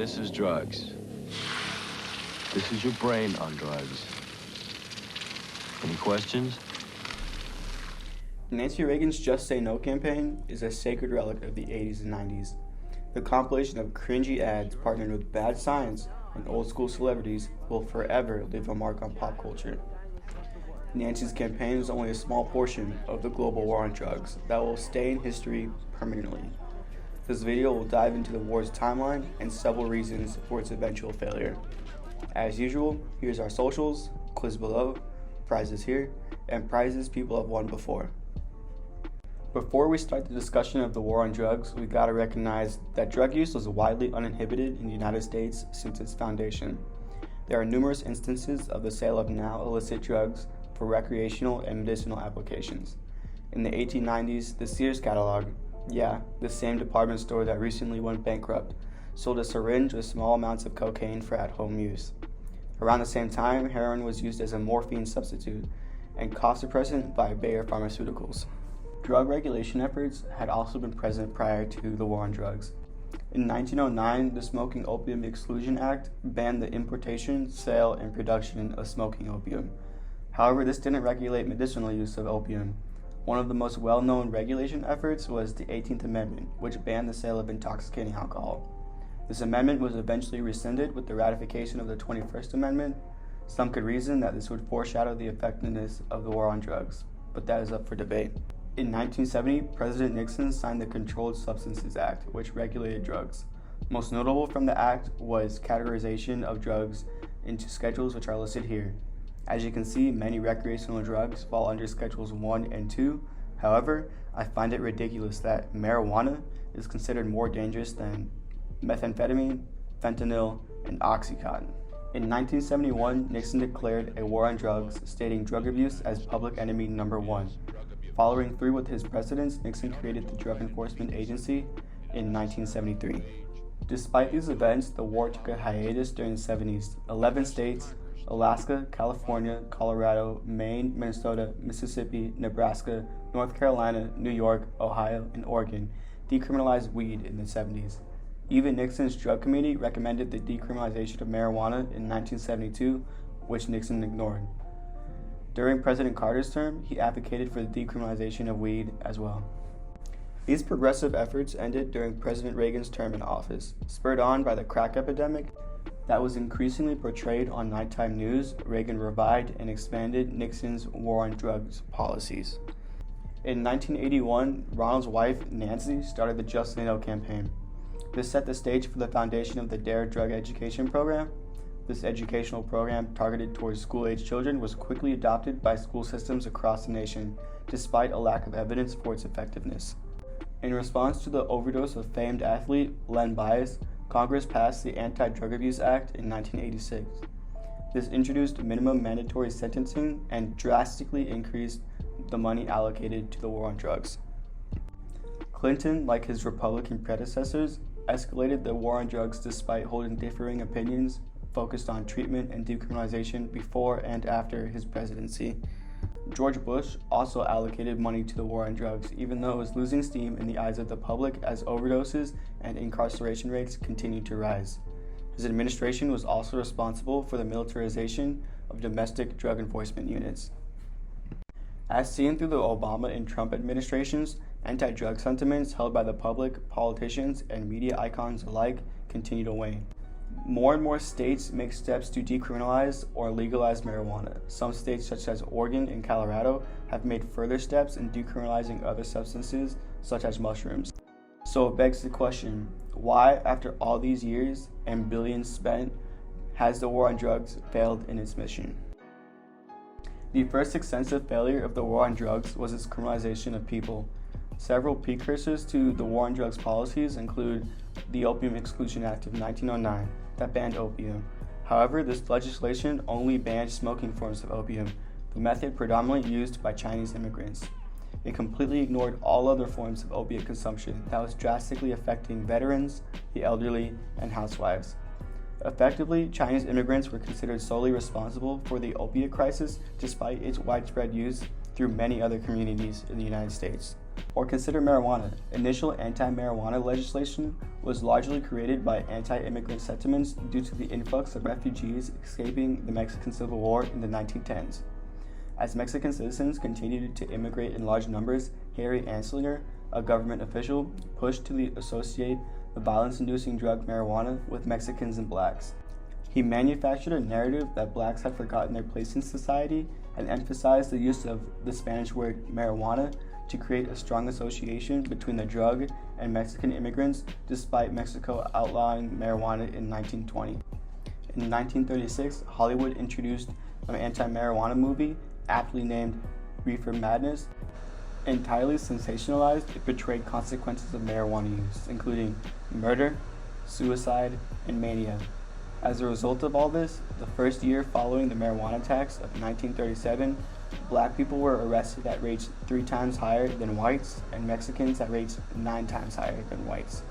This is drugs. This is your brain on drugs. Any questions? Nancy Reagan's Just Say No campaign is a sacred relic of the 80s and 90s. The compilation of cringy ads partnered with bad science and old school celebrities will forever leave a mark on pop culture. Nancy's campaign is only a small portion of the global war on drugs that will stay in history permanently. This video will dive into the war's timeline and several reasons for its eventual failure. As usual, here's our socials, quiz below, prizes here, and prizes people have won before. Before we start the discussion of the war on drugs, we gotta recognize that drug use was widely uninhibited in the United States since its foundation. There are numerous instances of the sale of now illicit drugs for recreational and medicinal applications. In the 1890s, the Sears catalog, the same department store that recently went bankrupt, sold a syringe with small amounts of cocaine for at-home use. Around the same time, heroin was used as a morphine substitute and cough suppressant by Bayer Pharmaceuticals. Drug regulation efforts had also been present prior to the war on drugs. In 1909, the Smoking Opium Exclusion Act banned the importation, sale, and production of smoking opium. However, this didn't regulate medicinal use of opium. One of the most well-known regulation efforts was the 18th Amendment, which banned the sale of intoxicating alcohol. This amendment was eventually rescinded with the ratification of the 21st Amendment. Some could reason that this would foreshadow the effectiveness of the war on drugs, but that is up for debate. In 1970, President Nixon signed the Controlled Substances Act, which regulated drugs. Most notable from the act was categorization of drugs into schedules, which are listed here. As you can see, many recreational drugs fall under Schedules 1 and 2. However, I find it ridiculous that marijuana is considered more dangerous than methamphetamine, fentanyl, and Oxycontin. In 1971, Nixon declared a war on drugs, stating drug abuse as public enemy number 1. Following through with his precedents, Nixon created the Drug Enforcement Agency in 1973. Despite these events, the war took a hiatus during the 70s. 11 states, Alaska, California, Colorado, Maine, Minnesota, Mississippi, Nebraska, North Carolina, New York, Ohio, and Oregon, decriminalized weed in the 70s. Even Nixon's drug committee recommended the decriminalization of marijuana in 1972, which Nixon ignored. During President Carter's term, he advocated for the decriminalization of weed as well. These progressive efforts ended during President Reagan's term in office. Spurred on by the crack epidemic that was increasingly portrayed on nighttime news, Reagan revived and expanded Nixon's war on drugs policies. In 1981, Ronald's wife, Nancy, started the Just Say No campaign. This set the stage for the foundation of the DARE drug education program. This educational program, targeted towards school-age children, was quickly adopted by school systems across the nation, despite a lack of evidence for its effectiveness. In response to the overdose of famed athlete Len Bias, Congress passed the Anti-Drug Abuse Act in 1986. This introduced minimum mandatory sentencing and drastically increased the money allocated to the war on drugs. Clinton, like his Republican predecessors, escalated the war on drugs despite holding differing opinions focused on treatment and decriminalization before and after his presidency. George Bush also allocated money to the war on drugs, even though it was losing steam in the eyes of the public as overdoses and incarceration rates continued to rise. His administration was also responsible for the militarization of domestic drug enforcement units. As seen through the Obama and Trump administrations, anti-drug sentiments held by the public, politicians, and media icons alike continue to wane. More and more states make steps to decriminalize or legalize marijuana. Some states, such as Oregon and Colorado, have made further steps in decriminalizing other substances, such as mushrooms. So it begs the question, why, after all these years and billions spent, has the war on drugs failed in its mission? The first extensive failure of the war on drugs was its criminalization of people. Several precursors to the war on drugs policies include the Opium Exclusion Act of 1909 that banned opium. However, this legislation only banned smoking forms of opium, the method predominantly used by Chinese immigrants. It completely ignored all other forms of opiate consumption that was drastically affecting veterans, the elderly, and housewives. Effectively, Chinese immigrants were considered solely responsible for the opiate crisis despite its widespread use through many other communities in the United States. Or consider marijuana. Initial anti-marijuana legislation was largely created by anti-immigrant sentiments due to the influx of refugees escaping the Mexican Civil War in the 1910s. As Mexican citizens continued to immigrate in large numbers, Harry Anslinger, a government official, pushed to associate the violence-inducing drug marijuana with Mexicans and blacks. He manufactured a narrative that blacks had forgotten their place in society and emphasized the use of the Spanish word marijuana to create a strong association between the drug and Mexican immigrants, despite Mexico outlawing marijuana in 1920. In 1936, Hollywood introduced an anti-marijuana movie, aptly named Reefer Madness. Entirely sensationalized, it portrayed consequences of marijuana use, including murder, suicide, and mania. As a result of all this, the first year following the marijuana tax of 1937, black people were arrested at rates 3 times higher than whites, and Mexicans at rates 9 times higher than whites.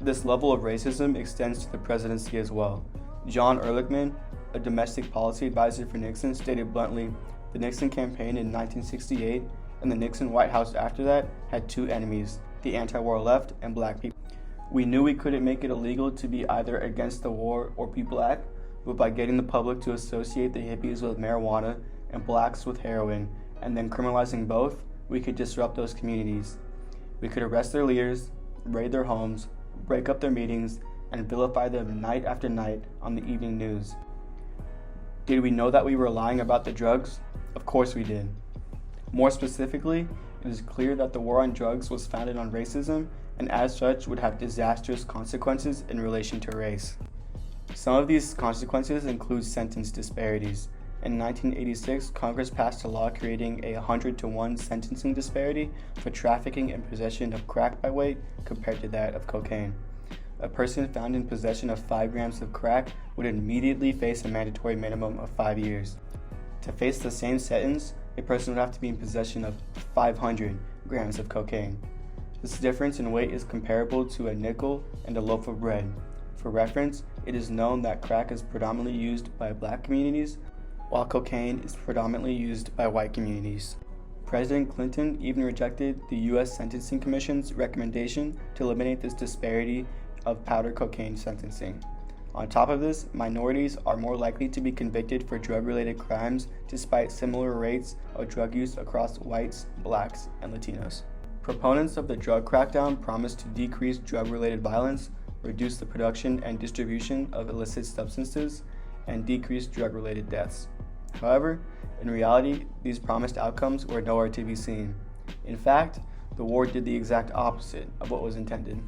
This level of racism extends to the presidency as well. John Ehrlichman, a domestic policy advisor for Nixon, stated bluntly, the Nixon campaign in 1968 and the Nixon White House after that had 2 enemies, the anti-war left and black people. We knew we couldn't make it illegal to be either against the war or People Act, but by getting the public to associate the hippies with marijuana and blacks with heroin, and then criminalizing both, we could disrupt those communities. We could arrest their leaders, raid their homes, break up their meetings, and vilify them night after night on the evening news. Did we know that we were lying about the drugs? Of course we did. More specifically, it is clear that the war on drugs was founded on racism and as such would have disastrous consequences in relation to race. Some of these consequences include sentence disparities. In 1986, Congress passed a law creating a 100-to-1 sentencing disparity for trafficking and possession of crack by weight compared to that of cocaine. A person found in possession of 5 grams of crack would immediately face a mandatory minimum of 5 years. To face the same sentence, a person would have to be in possession of 500 grams of cocaine. This difference in weight is comparable to a nickel and a loaf of bread. For reference, it is known that crack is predominantly used by black communities, while cocaine is predominantly used by white communities. President Clinton even rejected the U.S. Sentencing Commission's recommendation to eliminate this disparity of powder cocaine sentencing. On top of this, minorities are more likely to be convicted for drug-related crimes despite similar rates of drug use across whites, blacks, and Latinos. Proponents of the drug crackdown promised to decrease drug-related violence, reduce the production and distribution of illicit substances, and decrease drug-related deaths. However, in reality, these promised outcomes were nowhere to be seen. In fact, the war did the exact opposite of what was intended.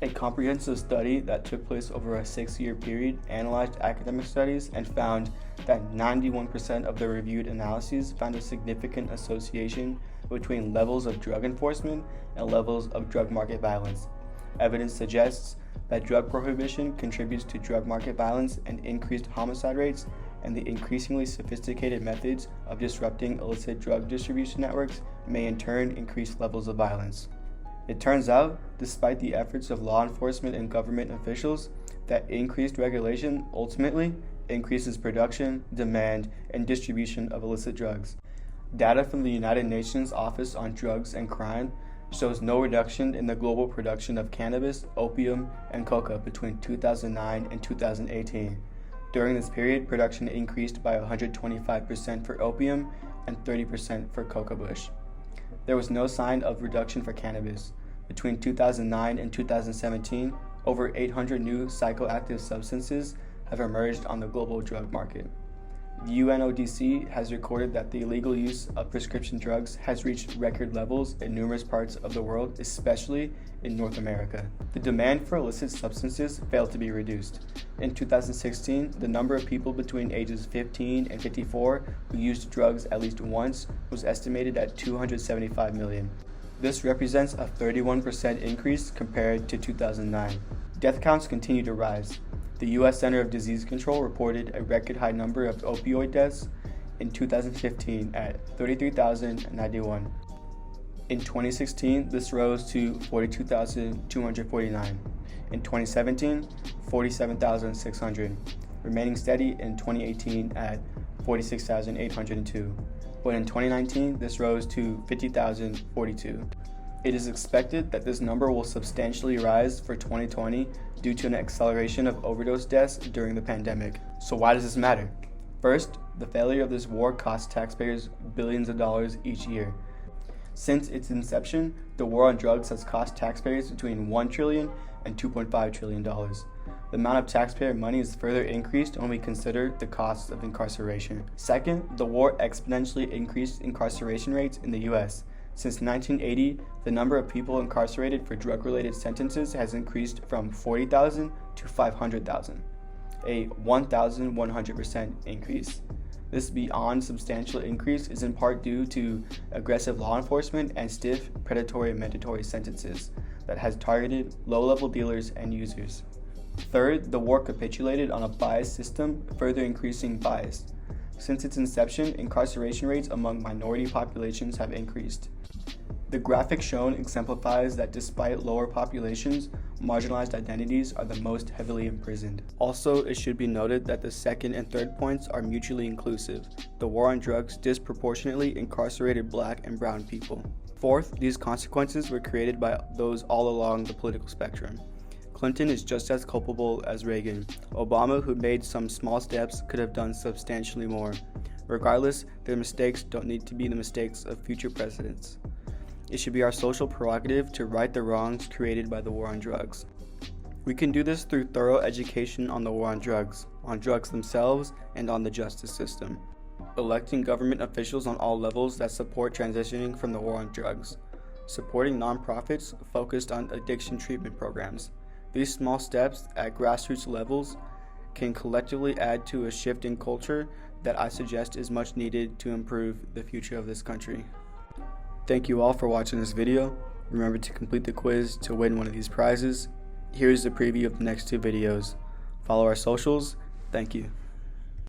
A comprehensive study that took place over a 6-year period analyzed academic studies and found that 91% of the reviewed analyses found a significant association between levels of drug enforcement and levels of drug market violence. Evidence suggests that drug prohibition contributes to drug market violence and increased homicide rates, and the increasingly sophisticated methods of disrupting illicit drug distribution networks may in turn increase levels of violence. It turns out, despite the efforts of law enforcement and government officials, that increased regulation ultimately increases production, demand, and distribution of illicit drugs. Data from the United Nations Office on Drugs and Crime shows no reduction in the global production of cannabis, opium, and coca between 2009 and 2018. During this period, production increased by 125% for opium and 30% for coca bush. There was no sign of reduction for cannabis. Between 2009 and 2017, over 800 new psychoactive substances have emerged on the global drug market. The UNODC has recorded that the illegal use of prescription drugs has reached record levels in numerous parts of the world, especially in North America. The demand for illicit substances failed to be reduced. In 2016, the number of people between ages 15 and 54 who used drugs at least once was estimated at 275 million. This represents a 31% increase compared to 2009. Death counts continue to rise. The U.S. Center of Disease Control reported a record high number of opioid deaths in 2015 at 33,091. In 2016, this rose to 42,249. In 2017, 47,600, remaining steady in 2018 at 46,802. but in 2019 this rose to 50,042. It is expected that this number will substantially rise for 2020 due to an acceleration of overdose deaths during the pandemic. So why does this matter? First, the failure of this war costs taxpayers billions of dollars each year. Since its inception, the war on drugs has cost taxpayers between $1 trillion and $2.5 trillion. The amount of taxpayer money is further increased when we consider the costs of incarceration. Second, the war exponentially increased incarceration rates in the U.S. Since 1980, the number of people incarcerated for drug-related sentences has increased from 40,000 to 500,000, a 1,100% increase. This beyond substantial increase is in part due to aggressive law enforcement and stiff predatory mandatory sentences that has targeted low-level dealers and users. Third, the war capitulated on a biased system, further increasing bias. Since its inception, incarceration rates among minority populations have increased. The graphic shown exemplifies that despite lower populations, marginalized identities are the most heavily imprisoned. Also, it should be noted that the second and third points are mutually inclusive. The war on drugs disproportionately incarcerated Black and brown people. Fourth, these consequences were created by those all along the political spectrum. Clinton is just as culpable as Reagan. Obama, who made some small steps, could have done substantially more. Regardless, their mistakes don't need to be the mistakes of future presidents. It should be our social prerogative to right the wrongs created by the war on drugs. We can do this through thorough education on the war on drugs themselves, and on the justice system. Electing government officials on all levels that support transitioning from the war on drugs. Supporting nonprofits focused on addiction treatment programs. These small steps at grassroots levels can collectively add to a shift in culture that I suggest is much needed to improve the future of this country. Thank you all for watching this video. Remember to complete the quiz to win one of these prizes. Here's the preview of the next two videos. Follow our socials. Thank you.